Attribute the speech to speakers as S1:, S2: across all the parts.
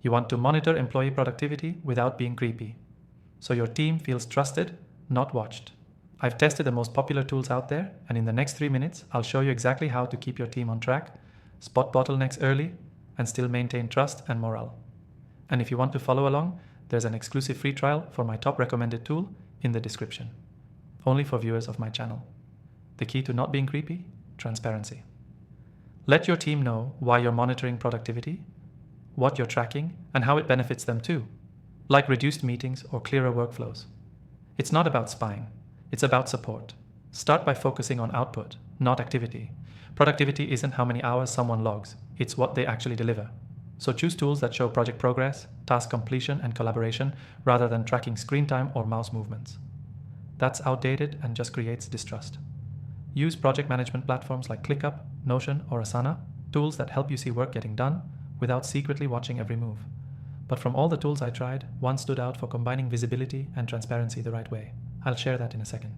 S1: You want to monitor employee productivity without being creepy, so your team feels trusted, not watched. I've tested the most popular tools out there, and in the next 3 minutes, I'll show you exactly how to keep your team on track, spot bottlenecks early, and still maintain trust and morale. And if you want to follow along, there's an exclusive free trial for my top recommended tool in the description, only for viewers of my channel. The key to not being creepy? Transparency. Let your team know why you're monitoring productivity, what you're tracking, and how it benefits them too, like reduced meetings or clearer workflows. It's not about spying, it's about support. Start by focusing on output, not activity. Productivity isn't how many hours someone logs, it's what they actually deliver. So choose tools that show project progress, task completion, and collaboration rather than tracking screen time or mouse movements. That's outdated and just creates distrust. Use project management platforms like ClickUp, Notion, or Asana, tools that help you see work getting done without secretly watching every move. But from all the tools I tried, one stood out for combining visibility and transparency the right way. I'll share that in a second.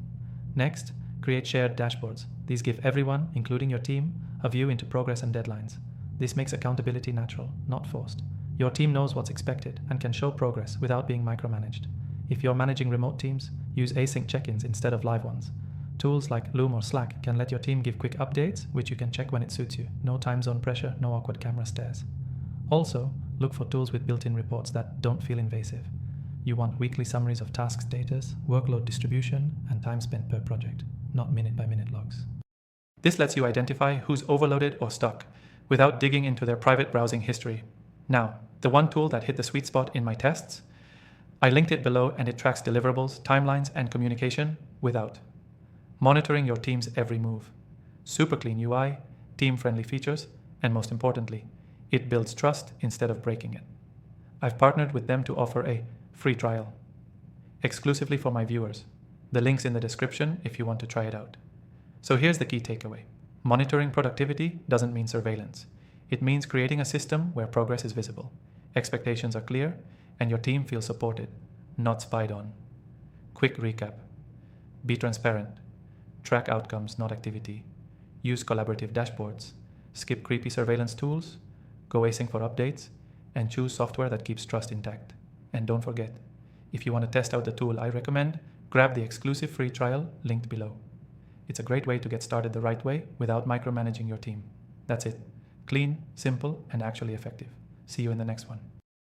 S1: Next, create shared dashboards. These give everyone, including your team, a view into progress and deadlines. This makes accountability natural, not forced. Your team knows what's expected and can show progress without being micromanaged. If you're managing remote teams, use async check-ins instead of live ones. Tools like Loom or Slack can let your team give quick updates, which you can check when it suits you. No time zone pressure, no awkward camera stares. Also, look for tools with built-in reports that don't feel invasive. You want weekly summaries of task status, workload distribution, and time spent per project, not minute-by-minute logs. This lets you identify who's overloaded or stuck, without digging into their private browsing history. Now, the one tool that hit the sweet spot in my tests, I linked it below, and it tracks deliverables, timelines, and communication without monitoring your team's every move. Super clean UI, team-friendly features, and most importantly, it builds trust instead of breaking it. I've partnered with them to offer a free trial, exclusively for my viewers. The link's in the description if you want to try it out. So here's the key takeaway. Monitoring productivity doesn't mean surveillance. It means creating a system where progress is visible, expectations are clear, and your team feels supported, not spied on. Quick recap. Be transparent. Track outcomes, not activity. Use collaborative dashboards. Skip creepy surveillance tools. Go async for updates. And choose software that keeps trust intact. And don't forget, if you want to test out the tool I recommend, grab the exclusive free trial linked below. It's a great way to get started the right way without micromanaging your team. That's it. Clean, simple, and actually effective. See you in the next one.